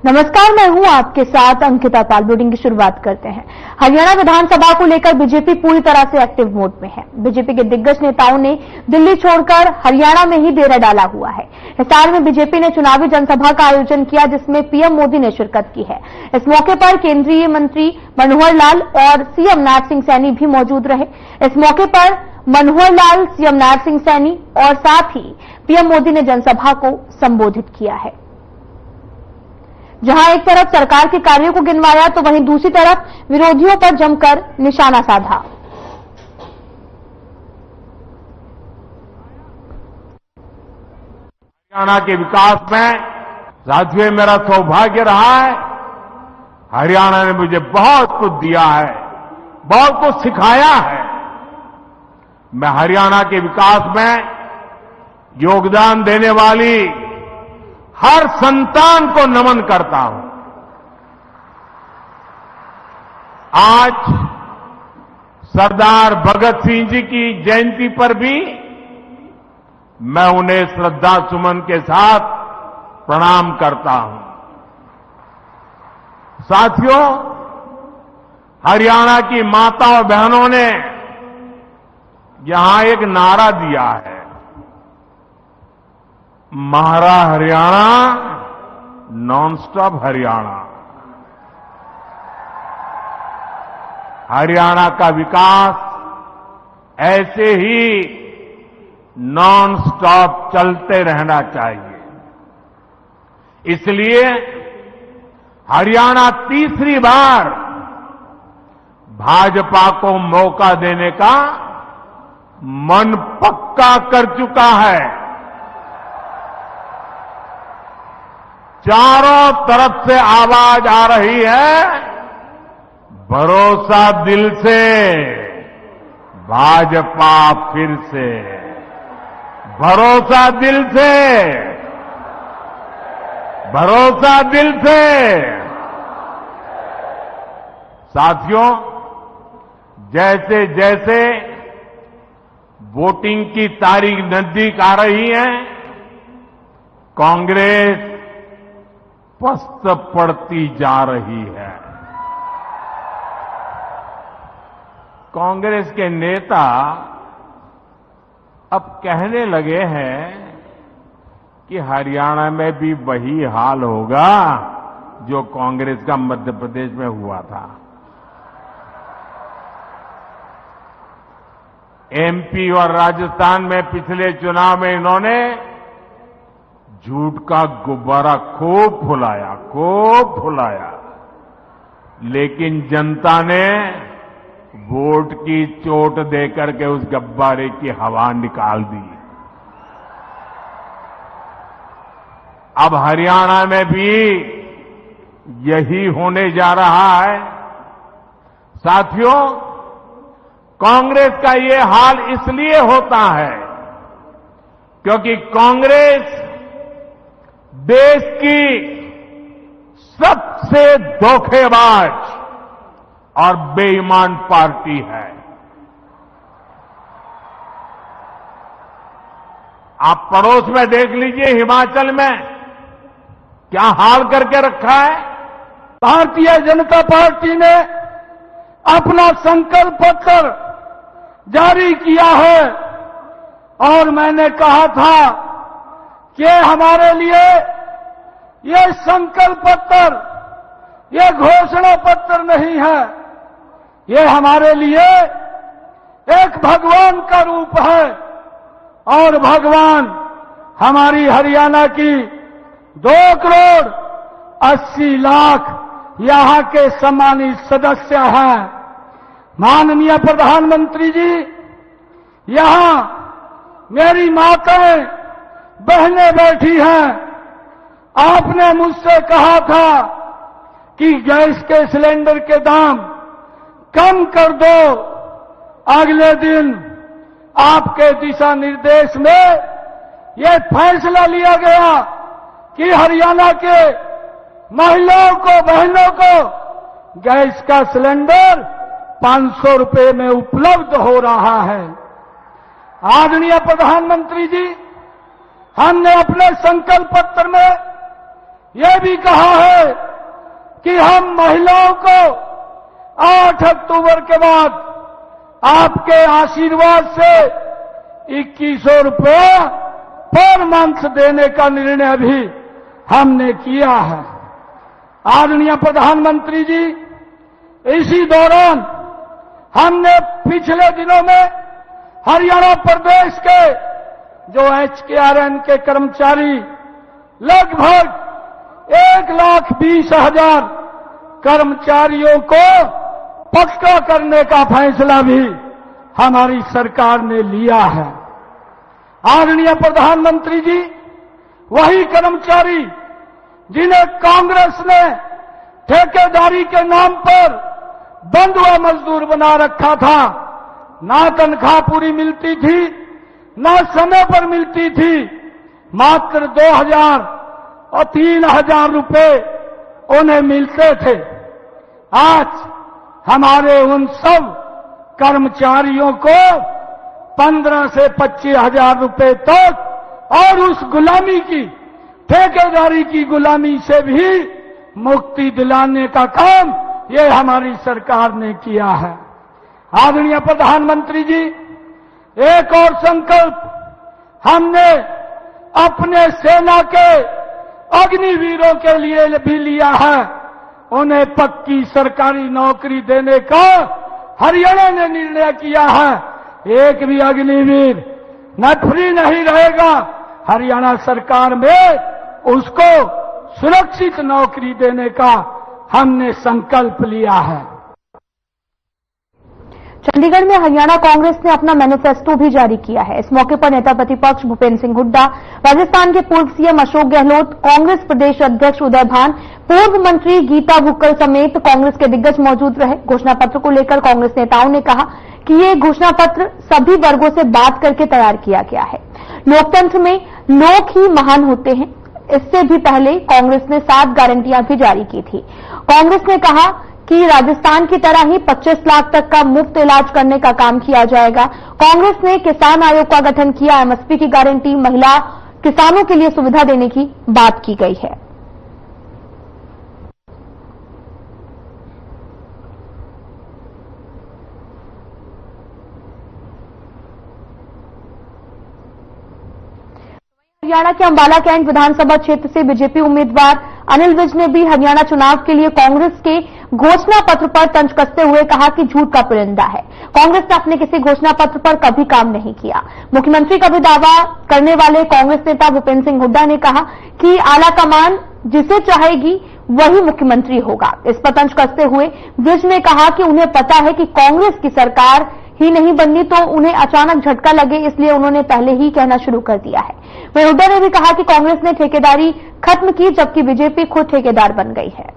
नमस्कार, मैं हूं आपके साथ अंकिता पाल। बुलेटिन की शुरुआत करते हैं। हरियाणा विधानसभा को लेकर बीजेपी पूरी तरह से एक्टिव मोड में है। बीजेपी के दिग्गज नेताओं ने दिल्ली छोड़कर हरियाणा में ही डेरा डाला हुआ है। हिसार में बीजेपी ने चुनावी जनसभा का आयोजन किया, जिसमें पीएम मोदी ने शिरकत की है। इस मौके पर केंद्रीय मंत्री मनोहर लाल और सीएम नायब सिंह सैनी भी मौजूद रहे। इस मौके पर मनोहर लाल, सीएम नायब सिंह सैनी और साथ ही पीएम मोदी ने जनसभा को संबोधित किया है। जहां एक तरफ सरकार के कार्यों को गिनवाया, तो वहीं दूसरी तरफ विरोधियों पर जमकर निशाना साधा। हरियाणा के विकास में साथियों मेरा सौभाग्य रहा है। हरियाणा ने मुझे बहुत कुछ दिया है, बहुत कुछ सिखाया है। मैं हरियाणा के विकास में योगदान देने वाली हर संतान को नमन करता हूं। आज सरदार भगत सिंह जी की जयंती पर भी मैं उन्हें श्रद्धा सुमन के साथ प्रणाम करता हूं। साथियों, हरियाणा की माता और बहनों ने यहां एक नारा दिया है, महारा हरियाणा, नॉन स्टॉप हरियाणा। हरियाणा का विकास ऐसे ही नॉन स्टॉप चलते रहना चाहिए। इसलिए हरियाणा तीसरी बार भाजपा को मौका देने का मन पक्का कर चुका है। चारों तरफ से आवाज आ रही है, भरोसा दिल से, भाजपा फिर से। भरोसा दिल से, भरोसा दिल से। साथियों, जैसे जैसे वोटिंग की तारीख नजदीक आ रही है, कांग्रेस पस्त पड़ती जा रही है। कांग्रेस के नेता अब कहने लगे हैं कि हरियाणा में भी वही हाल होगा जो कांग्रेस का मध्य प्रदेश में हुआ था। एमपी और राजस्थान में पिछले चुनाव में इन्होंने झूठ का गुब्बारा खूब फुलाया, लेकिन जनता ने वोट की चोट देकर के उस गुब्बारे की हवा निकाल दी। अब हरियाणा में भी यही होने जा रहा है। साथियों, कांग्रेस का ये हाल इसलिए होता है क्योंकि कांग्रेस देश की सबसे धोखेबाज और बेईमान पार्टी है। आप पड़ोस में देख लीजिए, हिमाचल में क्या हाल करके रखा है। भारतीय जनता पार्टी ने अपना संकल्प पत्र जारी किया है और मैंने कहा था कि हमारे लिए ये संकल्प पत्र, ये घोषणा पत्र नहीं है, ये हमारे लिए एक भगवान का रूप है। और भगवान हमारी हरियाणा की 2 करोड़ 80 लाख यहां के सम्मानित सदस्य हैं। माननीय प्रधानमंत्री जी, यहां मेरी माताएं बहनें बैठी हैं। आपने मुझसे कहा था कि गैस के सिलेंडर के दाम कम कर दो। अगले दिन आपके दिशा निर्देश में यह फैसला लिया गया कि हरियाणा के महिलाओं को, बहनों को गैस का सिलेंडर 500 रुपए में उपलब्ध हो रहा है। आदरणीय प्रधानमंत्री जी, हमने अपने संकल्प पत्र में ये भी कहा है कि हम महिलाओं को 8 अक्टूबर के बाद आपके आशीर्वाद से 2100 रुपये पर मंथ देने का निर्णय भी हमने किया है। आदरणीय प्रधानमंत्री जी, इसी दौरान हमने पिछले दिनों में हरियाणा प्रदेश के जो HKRN के कर्मचारी लगभग 1,20,000 कर्मचारियों को पक्का करने का फैसला भी हमारी सरकार ने लिया है। आदरणीय प्रधानमंत्री जी, वही कर्मचारी जिन्हें कांग्रेस ने ठेकेदारी के नाम पर बंधुआ मजदूर बना रखा था, ना तनख्वाह पूरी मिलती थी, ना समय पर मिलती थी, मात्र 2,000 और 3,000 रुपए उन्हें मिलते थे। आज हमारे उन सब कर्मचारियों को 15 से 25,000 रुपए तक और उस गुलामी की, ठेकेदारी की गुलामी से भी मुक्ति दिलाने का काम ये हमारी सरकार ने किया है। आदरणीय प्रधानमंत्री जी, एक और संकल्प हमने अपने सेना के अग्निवीरों के लिए भी लिया है। उन्हें पक्की सरकारी नौकरी देने का हरियाणा ने निर्णय किया है। एक भी अग्निवीर न फ्री नहीं रहेगा। हरियाणा सरकार में उसको सुरक्षित नौकरी देने का हमने संकल्प लिया है। चंडीगढ़ में हरियाणा कांग्रेस ने अपना मैनिफेस्टो भी जारी किया है। इस मौके पर नेता प्रतिपक्ष भूपेंद्र सिंह हुड्डा, राजस्थान के पूर्व सीएम अशोक गहलोत, कांग्रेस प्रदेश अध्यक्ष उदय भान, पूर्व मंत्री गीता भुक्कल समेत कांग्रेस के दिग्गज मौजूद रहे। घोषणा पत्र को लेकर कांग्रेस नेताओं ने कहा कि ये घोषणा पत्र सभी वर्गों से बात करके तैयार किया गया है। लोकतंत्र में लोग ही महान होते हैं। इससे भी पहले कांग्रेस ने 7 गारंटियां भी जारी की थी। कांग्रेस ने कहा कि राजस्थान की तरह ही 25 लाख तक का मुफ्त इलाज करने का काम किया जाएगा। कांग्रेस ने किसान आयोग का गठन किया। एमएसपी की गारंटी, महिला किसानों के लिए सुविधा देने की बात की गई है। हरियाणा के अंबाला कैंट विधानसभा क्षेत्र से बीजेपी उम्मीदवार अनिल विज ने भी हरियाणा चुनाव के लिए कांग्रेस के घोषणा पत्र पर तंज कसते हुए कहा कि झूठ का परिंदा है। कांग्रेस ने अपने किसी घोषणा पत्र पर कभी काम नहीं किया। मुख्यमंत्री का भी दावा करने वाले कांग्रेस नेता भूपेंद्र सिंह हुड्डा ने कहा कि आलाकमान जिसे चाहेगी वही मुख्यमंत्री होगा। इस पर तंज कसते हुए विज ने कहा कि उन्हें पता है कि कांग्रेस की सरकार ही नहीं बननी तो उन्हें अचानक झटका लगे, इसलिए उन्होंने पहले ही कहना शुरू कर दिया है। वहीं हुड्डा ने भी कहा कि कांग्रेस ने ठेकेदारी खत्म की, जबकि बीजेपी खुद ठेकेदार बन गई है।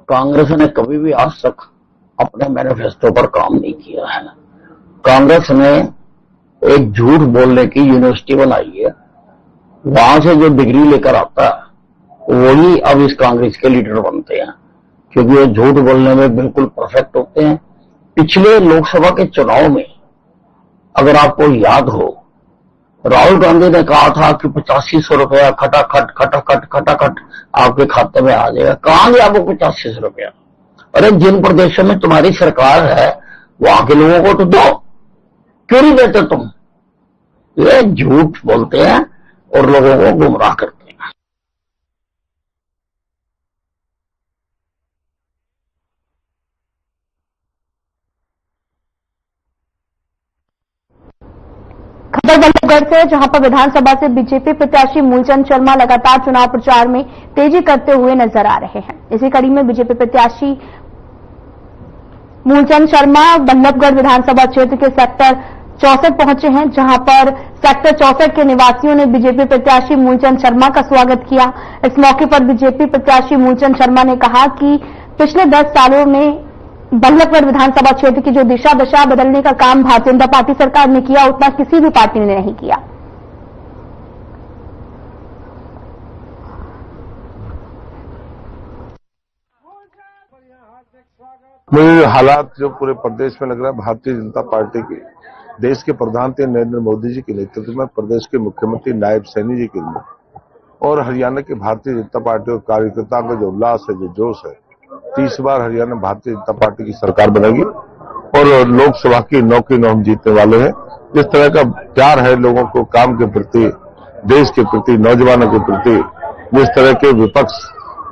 कांग्रेस ने कभी भी आज तक अपने मैनिफेस्टो पर काम नहीं किया है। कांग्रेस ने एक झूठ बोलने की यूनिवर्सिटी बनाई है। वहां से जो डिग्री लेकर आता है वही अब इस कांग्रेस के लीडर बनते हैं, क्योंकि वो झूठ बोलने में बिल्कुल परफेक्ट होते हैं। पिछले लोकसभा के चुनाव में अगर आपको याद हो, राहुल गांधी ने कहा था कि 8500 रुपया खटाखट आपके खाते में आ जाएगा। कहां गया वो 8500 रुपया? अरे जिन प्रदेशों में तुम्हारी सरकार है वहां के लोगों को तो दो, क्यों नहीं देते तुम? ये झूठ बोलते हैं और लोगों को गुमराह करते हैं। खबर बल्लभगढ़ से, जहां पर विधानसभा से बीजेपी प्रत्याशी मूलचंद शर्मा लगातार चुनाव प्रचार में तेजी करते हुए नजर आ रहे हैं। इसी कड़ी में बीजेपी प्रत्याशी मूलचंद शर्मा बल्लभगढ़ विधानसभा क्षेत्र के सेक्टर 64 पहुंचे हैं, जहां पर सेक्टर 64 के निवासियों ने बीजेपी प्रत्याशी मूलचंद शर्मा का स्वागत किया। इस मौके पर बीजेपी प्रत्याशी मूलचंद शर्मा ने कहा कि पिछले 10 सालों में बल्लभगढ़ विधानसभा क्षेत्र की जो दिशा दशा बदलने का काम भारतीय जनता पार्टी सरकार ने किया, उतना किसी भी पार्टी ने नहीं किया। मुझे हालात जो पूरे प्रदेश में लग रहा है भारतीय जनता पार्टी की देश के प्रधानमंत्री नरेंद्र मोदी जी के नेतृत्व में प्रदेश के मुख्यमंत्री नायब सैनी जी के लिए और हरियाणा की भारतीय जनता पार्टी और कार्यकर्ताओं का जो उल्लास है, जो जोश है, 30 बार हरियाणा भारतीय जनता पार्टी की सरकार बनेगी और लोकसभा की 9 की 9 हम जीतने वाले हैं। जिस तरह का प्यार है लोगों को काम के प्रति, देश के प्रति, नौजवानों के प्रति, जिस तरह के विपक्ष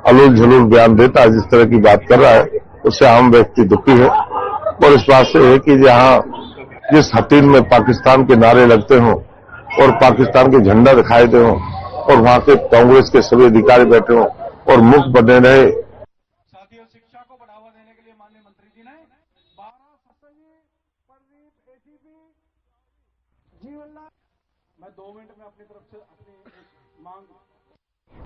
अलूल झलूल बयान देता है, जिस तरह की बात कर रहा है, उससे आम व्यक्ति दुखी है। और इस बात से है कि जहां जिस हतीन में पाकिस्तान के नारे लगते हों और पाकिस्तान के झंडा दिखाई दे हों और वहां के कांग्रेस के सभी अधिकारी बैठे हों और मुख बने रहे। साथियों, शिक्षा को बढ़ावा देने के लिए माननीय मंत्री जी ने 12 सतही प्रदीप एसीपी जीवनलाल, मैं 2 मिनट में अपनी तरफ से अपनी मांग।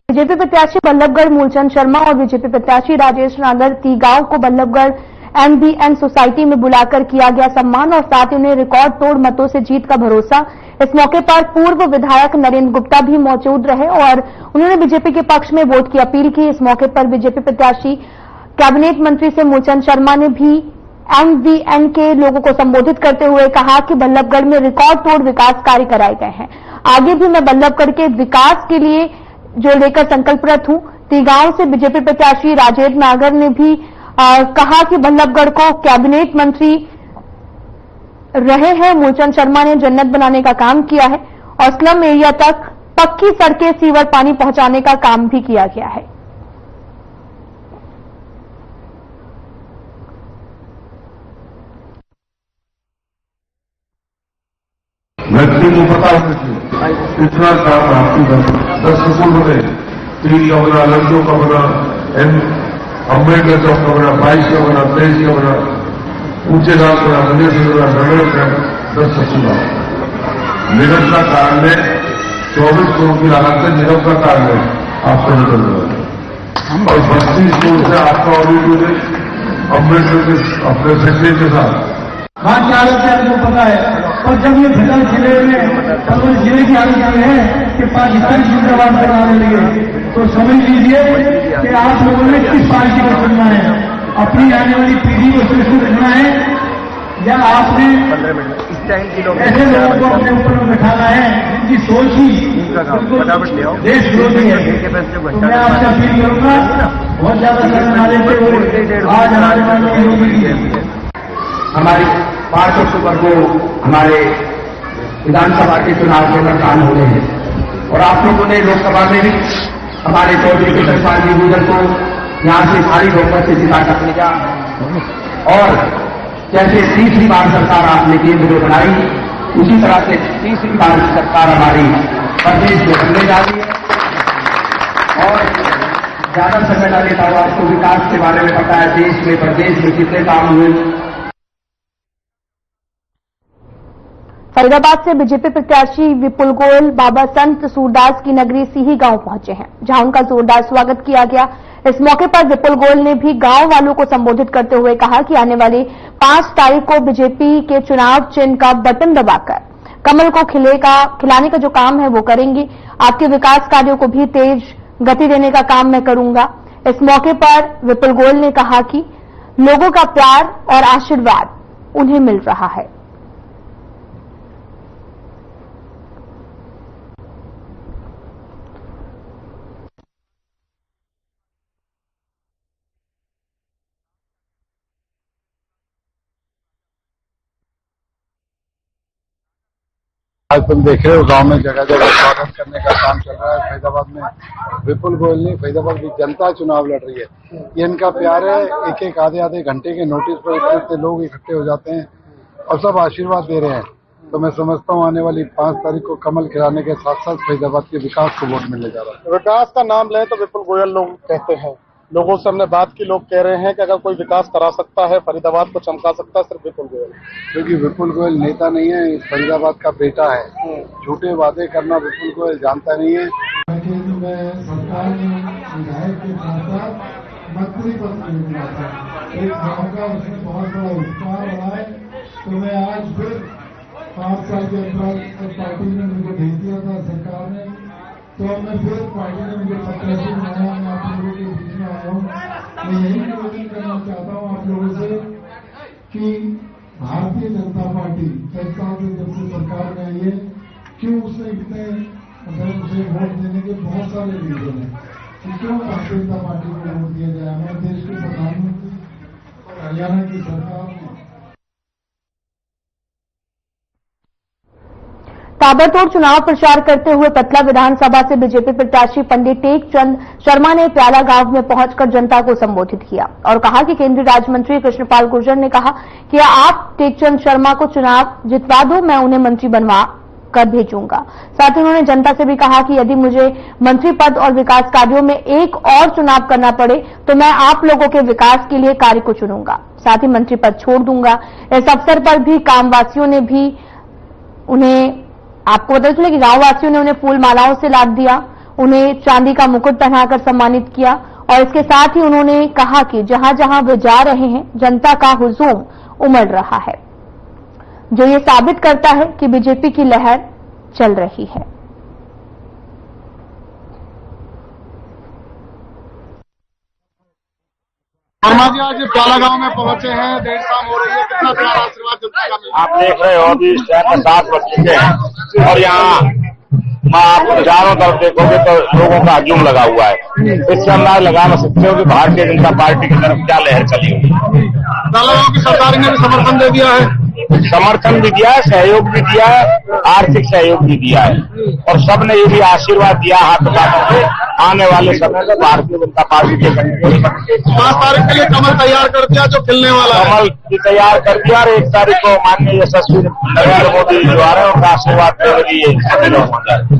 बीजेपी प्रत्याशी बल्लभगढ़ मूलचंद शर्मा और बीजेपी प्रत्याशी राजेश नागर तीगांव को बल्लभगढ़ MBN सोसाइटी में बुलाकर किया गया सम्मान और साथ ही उन्हें रिकॉर्ड तोड़ मतों से जीत का भरोसा। इस मौके पर पूर्व विधायक नरेंद्र गुप्ता भी मौजूद रहे और उन्होंने बीजेपी के पक्ष में वोट की अपील की। इस मौके पर बीजेपी प्रत्याशी कैबिनेट मंत्री से मूलचंद शर्मा ने भी MVN के लोगों को संबोधित करते हुए कहा कि बल्लभगढ़ में रिकॉर्ड तोड़ विकास कार्य कराए गए हैं। आगे भी मैं बल्लभगढ़ के विकास के लिए जो लेकर संकल्परत हूं। तीगांव से बीजेपी प्रत्याशी राजेश नागर ने भी कहा कि बल्लभगढ़ को कैबिनेट मंत्री रहे हैं मूलचंद शर्मा ने जन्नत बनाने का काम किया है और स्लम एरिया तक पक्की सड़कें, सीवर, पानी पहुंचाने का काम भी किया गया है। व्यक्ति को पता होना चाहिए इतना काम आपकी 10 स्कूल बने, 3 का बना, लड़कियों का बना, अम्बेडकर चौक का बना, 22 का बना, 23 का बना, ऊंचे गांव बना, नगर से बना, नगर का 10 स्कूल। निगम का कार्य में 24 करोड़ की लागत से निगम का कार्य में आपको निकल रहा और 32 करोड़ से आपका ऑडिट हो गई अम्बेडकर के अपने सेक्रेटरी के साथ। हाँ, क्या हालत है आपको पता है। और जब ये फिलहाल जिले में पलवल जिले की हालत ये है कि पाकिस्तानी जिंदाबाद बनाने लगे, तो समझ लीजिए कि आप लोगों ने किस पार्टी को चुनना है। अपनी आने वाली पीढ़ी को सुरक्षित रखना है या आपने ऐसे लोगों को अपने ऊपर बैठाना है जिनकी सोच ही देश विरोधी है। तो मैं आपसे अपील करूंगा, बहुत ज्यादा शर्म ना लेते हुए आज हमारे माननीय हमारी 5 अक्टूबर को हमारे विधानसभा के चुनाव के मतदान हो रहे हैं और आप लोगों ने लोकसभा में भी हमारे चौधरी किशन पाल जी गुजर को यहां से भारी बहुमत से जिता कर भेजा और जैसे तीसरी बार सरकार आपने केंद्र में बनाई, उसी तरह से तीसरी बार की सरकार हमारी प्रदेश में बनने जा रही है। और ज्यादा समय न लेता हुआ आपको विकास के बारे में पता है, देश में प्रदेश में कितने काम हुए। फरीदाबाद से बीजेपी प्रत्याशी विपुल गोयल बाबा संत सूरदास की नगरी सीही गांव पहुंचे हैं, जहां उनका जोरदार स्वागत किया गया। इस मौके पर विपुल गोयल ने भी गांव वालों को संबोधित करते हुए कहा कि आने वाली 5 तारीख को बीजेपी के चुनाव चिन्ह का बटन दबाकर कमल को खिलाने का जो काम है वो करेंगे। आपके विकास कार्यों को भी तेज गति देने का काम मैं करूंगा। इस मौके पर विपुल गोयल ने कहा कि लोगों का प्यार और आशीर्वाद उन्हें मिल रहा है। आज तुम देख रहे हो गांव में जगह जगह स्वागत करने का काम चल रहा है। फरीदाबाद में विपुल गोयल नहीं, फरीदाबाद की जनता चुनाव लड़ रही है। ये इनका प्यार है। एक आधे घंटे के नोटिस पर इतने लोग इकट्ठे हो जाते हैं और सब आशीर्वाद दे रहे हैं। तो मैं समझता हूँ आने वाली 5 तारीख को कमल खिलाने के साथ साथ फरीदाबाद के विकास को वोट मिलने जा रहा है। विकास का नाम लें तो विपुल गोयल लोग कहते हैं। लोगों से हमने बात की, लोग कह रहे हैं कि अगर कोई विकास करा सकता है, फरीदाबाद को चमका सकता है, सिर्फ विपुल गोयल। क्योंकि विपुल गोयल नेता नहीं है, फरीदाबाद का बेटा है। झूठे वादे करना विपुल गोयल जानता नहीं है। केंद्र में सरकार ने विधायक के साथ साथ मंत्री पद मिला था, एक गाँव का उसमें बहुत बड़ा उपकार रहा है। तो मैं आज फिर 5 साल के अंदर पार्टी ने मुझे भेज दिया था सरकार ने, तो मैं फिर पार्टी ने मुझे प्रत्याशी बनाया। मैं आप लोगों के बीच में आया हूँ। मैं यही निवेदन करना चाहता हूँ आप लोगों से कि भारतीय जनता पार्टी 6 साल से जब से सरकार में आई है, क्यों उसने इतने मुझे वोट देने के बहुत सारे रीजन है कि क्यों भारतीय जनता पार्टी को वोट दिया जाए। हमारे देश के प्रधानमंत्री और हरियाणा की सरकार ने ताबड़तोड़ चुनाव प्रचार करते हुए पतला विधानसभा से बीजेपी प्रत्याशी पंडित टेकचंद शर्मा ने प्याला गांव में पहुंचकर जनता को संबोधित किया और कहा कि केंद्रीय राज्य मंत्री कृष्णपाल गुर्जर ने कहा कि आप टेकचंद शर्मा को चुनाव जितवा दो, मैं उन्हें मंत्री बनवा कर भेजूंगा। साथ ही उन्होंने जनता से भी कहा कि यदि मुझे मंत्री पद और विकास कार्यों में एक और चुनाव करना पड़े तो मैं आप लोगों के विकास के लिए कार्य को चुनूंगा, साथ ही मंत्री पद छोड़ दूंगा। इस अवसर पर भी गांववासियों ने भी उन्हें, आपको बता चले कि गांव वासियों ने उन्हें फूल मालाओं से लाद दिया, उन्हें चांदी का मुकुट पहनाकर सम्मानित किया और इसके साथ ही उन्होंने कहा कि जहां जहां वे जा रहे हैं जनता का हुजूम उमड़ रहा है, जो ये साबित करता है कि बीजेपी की लहर चल रही है। शर्मा जी आज प्याला गांव में पहुंचे हैं, देर शाम हो रही है, कितना प्यारा आशीर्वाद जनता का मिला। आप देख रहे हो अभी इस टाइम में 7 बज चुके हैं और यहाँ आप चारों तरफ देखोगे तो लोगों का हजूम लगा हुआ है। इससे अंदाज लगा सकते हो कि भारतीय जनता पार्टी की तरफ क्या लहर चली हुई। प्याला गांव की सरकार ने भी समर्थन दे दिया है, समर्थन भी दिया है, सहयोग भी दिया है, आर्थिक सहयोग भी दिया है और सबने ये भी आशीर्वाद दिया हाथ बांधों से आने वाले समय में भारतीय जनता पार्टी के 5 तारीख के लिए कमल तैयार कर दिया जो खिलने वाला है। कमल भी तैयार कर दिया और 1 तारीख को माननीय यशस्वी नरेंद्र मोदी जी जो आ रहे हैं उनका आशीर्वाद देने के लिए सभी लोग हो जाए।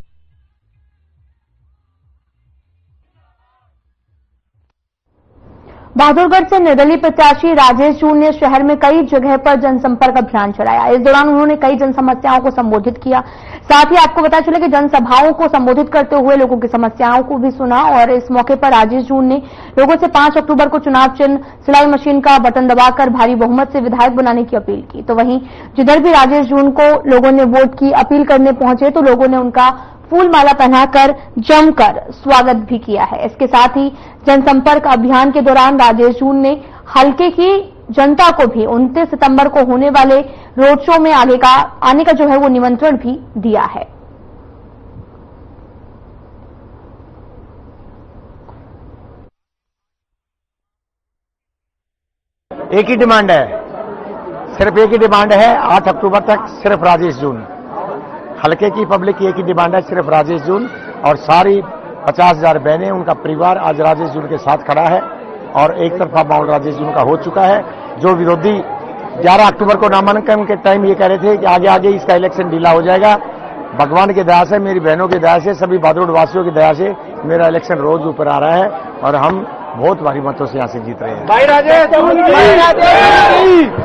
बहादुरगढ़ से निर्दलीय प्रत्याशी राजेश जून ने शहर में कई जगह पर जनसंपर्क अभियान चलाया। इस दौरान उन्होंने कई जन समस्याओं को संबोधित किया। साथ ही आपको पता चले कि जनसभाओं को संबोधित करते हुए लोगों की समस्याओं को भी सुना और इस मौके पर राजेश जून ने लोगों से 5 अक्टूबर को चुनाव चिन्ह सिलाई मशीन का बटन दबाकर भारी बहुमत से विधायक बनाने की अपील की। तो वहीं जिधर भी राजेश जून को लोगों ने वोट की अपील करने पहुंचे तो लोगों ने उनका फूल माला पहनाकर जमकर स्वागत भी किया है। इसके साथ ही जनसंपर्क अभियान के दौरान राजेश जून ने हल्के की जनता को भी 29 सितंबर को होने वाले रोड शो में आने का जो है वो निमंत्रण भी दिया है। एक ही डिमांड है, सिर्फ एक ही डिमांड है 8 अक्टूबर तक सिर्फ राजेश जून। हल्के की पब्लिक की एक ही डिमांड है, सिर्फ राजेश जून और सारी 50,000 बहनें, उनका परिवार आज राजेश जून के साथ खड़ा है और एक तरफा माहौल राजेश जून का हो चुका है। जो विरोधी 11 अक्टूबर को नामांकन के टाइम ये कह रहे थे कि आगे आगे इसका इलेक्शन ढीला हो जाएगा, भगवान की दया से, मेरी बहनों की दया से, सभी बहादुर वासियों की दया से मेरा इलेक्शन रोज ऊपर आ रहा है और हम बहुत भारी मतों से यहाँ से जीत रहे हैं। भाई राजेश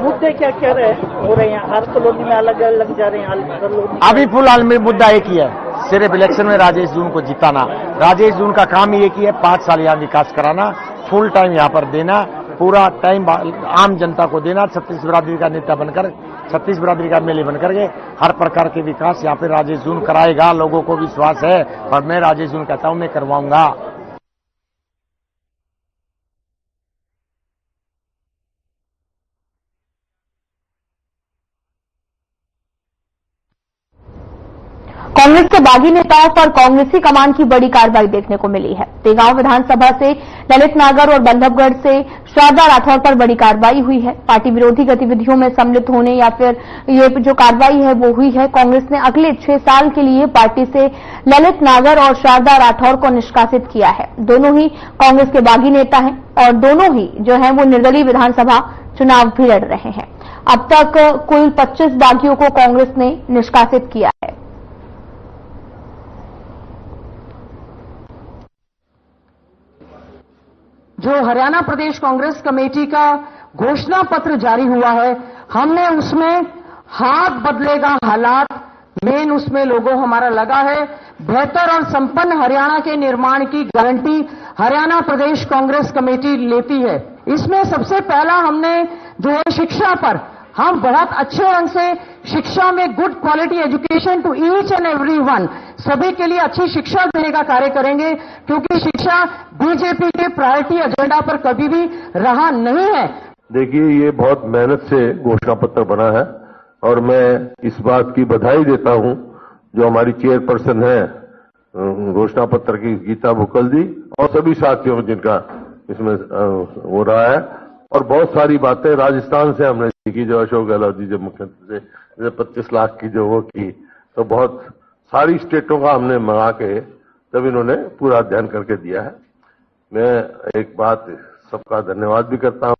मुद्दे क्या क्या हो रहे हैं? हर कॉलोनी में अलग अलग जा रहे हैं। अभी फिलहाल में मुद्दा एक ही है, सिर्फ इलेक्शन में राजेश जून को जिताना। राजेश जून का काम ही एक ही है, 5 साल यहाँ विकास कराना, फुल टाइम यहाँ पर देना, पूरा टाइम आम जनता को देना, 36 बिरादरी का नेता बनकर, 36 बिरादरी का एमएलए बनकर के हर प्रकार के विकास यहाँ पे राजेश जून कराएगा। लोगों को विश्वास है और मैं राजेश जून कहता हूं मैं करवाऊंगा। कांग्रेस के बागी नेताओं पर कांग्रेसी कमान की बड़ी कार्रवाई देखने को मिली है। तेगांव विधानसभा से ललित नागर और बल्लभगढ़ से शारदा राठौर पर बड़ी कार्रवाई हुई है। पार्टी विरोधी गतिविधियों में सम्मिलित होने या फिर ये जो कार्रवाई है वो हुई है। कांग्रेस ने अगले 6 साल के लिए पार्टी से ललित नागर और शारदा राठौर को निष्कासित किया है। दोनों ही कांग्रेस के बागी नेता हैं और दोनों ही जो है वो निर्दलीय विधानसभा चुनाव भी लड़ रहे हैं। अब तक कुल 25 बागियों को कांग्रेस ने निष्कासित किया है। जो हरियाणा प्रदेश कांग्रेस कमेटी का घोषणा पत्र जारी हुआ है, हमने उसमें हाथ बदलेगा हालात मेन उसमें लोगो हमारा लगा है। बेहतर और संपन्न हरियाणा के निर्माण की गारंटी हरियाणा प्रदेश कांग्रेस कमेटी लेती है। इसमें सबसे पहला हमने जो है शिक्षा पर हम बहुत अच्छे ढंग से शिक्षा में good quality education to each and every one, सभी के लिए अच्छी शिक्षा देने का कार्य करेंगे, क्योंकि शिक्षा बीजेपी के प्रायोरिटी एजेंडा पर कभी भी रहा नहीं है। देखिए, ये बहुत मेहनत से घोषणा पत्र बना है। और मैं इस बात की बधाई देता हूं जो हमारी चेयरपर्सन है घोषणा पत्र की गीता बुक्कल जी और सभी साथियों जिनका इसमें हो रहा है। और बहुत सारी बातें राजस्थान से हमने सीखी, जो अशोक गहलोत जी जब मुख्यमंत्री से 25 लाख की जो वो की, तो बहुत सारी स्टेटों का हमने मंगा के तब इन्होंने पूरा अध्ययन करके दिया है। मैं एक बात सबका धन्यवाद भी करता हूं।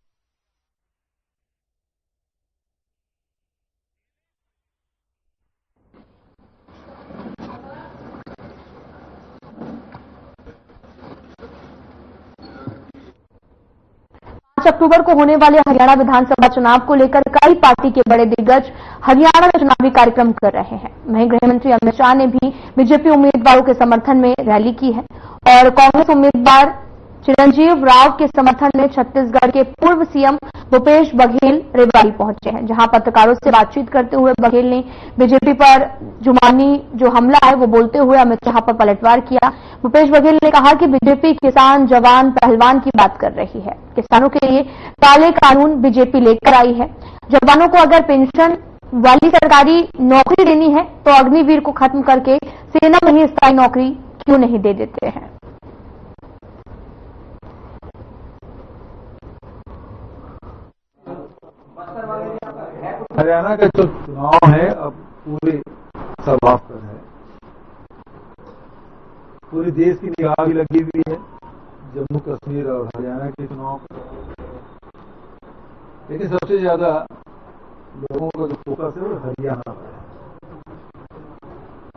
अक्टूबर को होने वाले हरियाणा विधानसभा चुनाव को लेकर कई पार्टी के बड़े दिग्गज हरियाणा में चुनावी कार्यक्रम कर रहे हैं। वहीं गृह मंत्री अमित शाह ने भी बीजेपी उम्मीदवारों के समर्थन में रैली की है और कांग्रेस उम्मीदवार चिरंजीव राव के समर्थन में छत्तीसगढ़ के पूर्व सीएम भूपेश बघेल रेवाड़ी पहुंचे हैं, जहां पत्रकारों से बातचीत करते हुए बघेल ने बीजेपी पर जुमानी जो हमला है वो बोलते हुए अमित शाह पर पलटवार किया। भूपेश बघेल ने कहा कि बीजेपी किसान, जवान, पहलवान की बात कर रही है। किसानों के लिए काले कानून बीजेपी लेकर आई है। जवानों को अगर पेंशन वाली सरकारी नौकरी देनी है तो अग्निवीर को खत्म करके सेना में ही स्थायी नौकरी क्यों नहीं दे देते हैं। हरियाणा का जो चुनाव है अब पूरे समाप्त है, पूरे देश की निगाह भी लगी हुई है जम्मू कश्मीर और हरियाणा के चुनाव पर। लेकिन सबसे ज्यादा लोगों का जो फोकस है वो हरियाणा पर है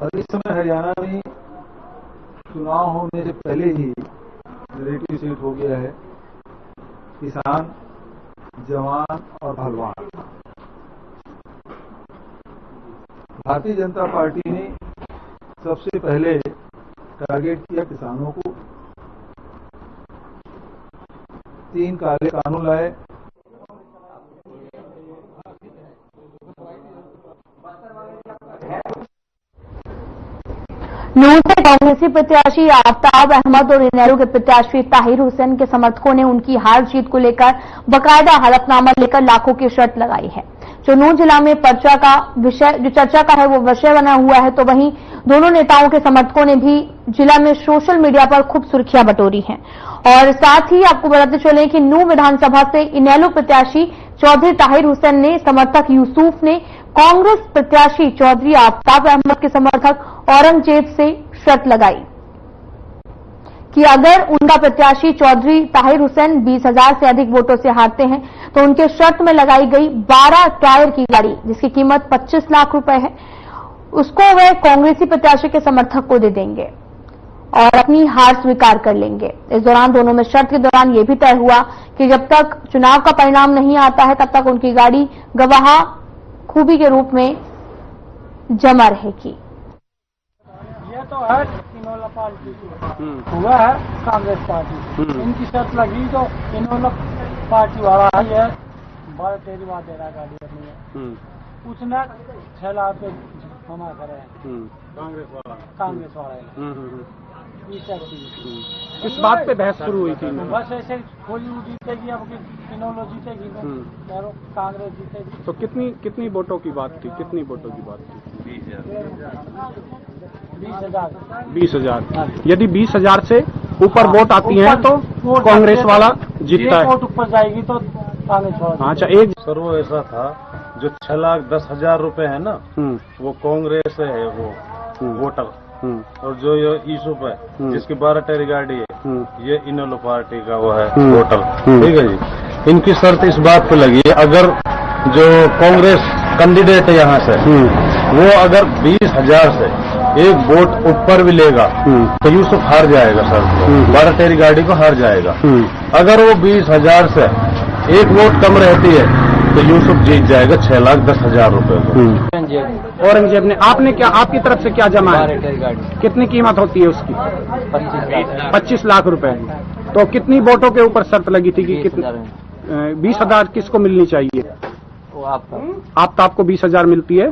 और इस समय हरियाणा में चुनाव होने से पहले ही रिलेटिव सीट हो गया है किसान, जवान और पहलवान। भारतीय जनता पार्टी ने सबसे पहले टारगेट किया किसानों को, 3 काले कानून लाए। नूंह से कांग्रेसी प्रत्याशी आफ्ताब अहमद और इनेलो के प्रत्याशी ताहिर हुसैन के समर्थकों ने उनकी हार जीत को लेकर बकायदा हलफनामा लेकर लाखों की शर्त लगाई है। जो नूंह जिला में पर्चा का विषय जो चर्चा का है वो विषय बना हुआ है, तो वहीं दोनों नेताओं के समर्थकों ने भी जिला में सोशल मीडिया पर खूब सुर्खियां बटोरी हैं। और साथ ही आपको बताते चले कि नूंह विधानसभा से इनेलो प्रत्याशी चौधरी ताहिर हुसैन ने समर्थक यूसुफ ने कांग्रेस प्रत्याशी चौधरी आफ्ताब अहमद के समर्थक औरंगजेब से शर्त लगाई कि अगर उनका प्रत्याशी चौधरी ताहिर हुसैन 20,000 से अधिक वोटों से हारते हैं तो उनके शर्त में लगाई गई 12 टायर की गाड़ी जिसकी कीमत 25 लाख रुपए है, उसको वे कांग्रेसी प्रत्याशी के समर्थक को दे देंगे और अपनी हार स्वीकार कर लेंगे। इस दौरान दोनों में शर्त के दौरान यह भी तय हुआ कि जब तक चुनाव का परिणाम नहीं आता है तब तक उनकी गाड़ी गवाह खूबी के रूप में जमा रहेगी। ये तो है इनेलो पार्टी हुआ है कांग्रेस पार्टी, इनकी शर्त लगी तो इनेलो पार्टी वाला है ये बड़ा तेरी बात दे रहा गाड़ी अपनी है, उसने 6 लाख पे जमा करे कांग्रेस वाला इस बात पे बहस शुरू हुई थी। बस ऐसे कोई जीतेगी, अब इनेलो जीतेगी कांग्रेस जीतेगी। तो कितनी वोटों की बात थी, कितनी वोटों की बात थी? 20,000। यदि 20,000 से ऊपर वोट आती हैं तो कांग्रेस वाला जीतता है। वोट ऊपर जाएगी तो कांग्रेस वाला। अच्छा, एक सर वो ऐसा था जो 6,10,000 रुपए है ना, वो कांग्रेस है वो वोटर, और जो ये यूसुफ है जिसकी 12 टायर गाड़ी है ये इनेलो पार्टी का वो है वोटर। ठीक है जी। इनकी शर्त इस बात पे लगी, अगर जो कांग्रेस कैंडिडेट है यहाँ से वो अगर 20,000 से एक वोट ऊपर भी लेगा तो यूसुफ हार जाएगा सर, 12 टायर गाड़ी को हार जाएगा। अगर वो 20,000 से एक वोट कम रहती है तो यूसुफ जीत जाएगा 6,10,000 रुपए को। औरंगजेब ने आपकी तरफ से क्या जमा है? कितनी कीमत होती है उसकी? 25 लाख रुपए। तो कितनी वोटों के ऊपर शर्त लगी थी कि कितनी 20,000 किसको मिलनी चाहिए? आपको 20,000 मिलती है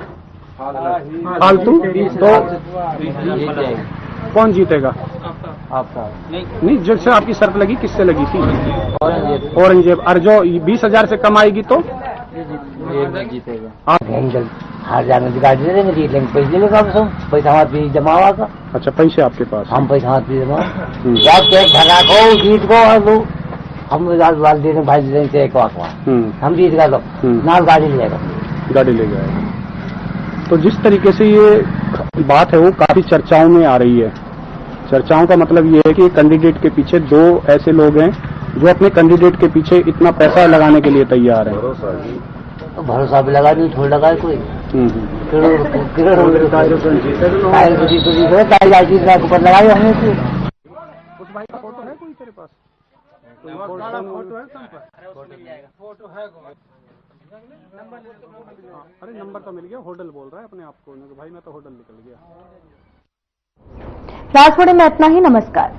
फालतू, तो कौन जीतेगा? आपका नहीं, जिससे आपकी शर्त लगी किससे लगी थी? औरंगजेब। और जो 20,000 से कम आएगी तो जीतेगा। आप हार जाने की गाड़ी दे देंगे, जीत लेंगे, पैसे लेगा सब, पैसा हमारे पीछे जमा हुआ का। अच्छा, पैसे आपके पास? हम पैसा हमारे पीछे जमा, जब चेक भरा को जीत को और लो, हम वाल दे दें, भाई दे दें चेक को, हम जीत गए, लो नाल गाड़ी ले जाएगा, गाड़ी ले जाएगा। तो जिस तरीके से ये बात है वो काफी चर्चाओं में आ रही है। चर्चाओं का मतलब ये है कि कैंडिडेट के पीछे दो ऐसे लोग हैं जो अपने कैंडिडेट के पीछे इतना पैसा लगाने के लिए तैयार है। भरोसा भी लगा नहीं, छोड़ लगा कोई लगाई हमने। उस भाई का फोटो है कोई तेरे पास? फोटो है। अरे नंबर तो मिल गया, होटल बोल रहा है अपने आप को, भाई मैं तो होटल निकल गया। राजपुरी में इतना ही, नमस्कार।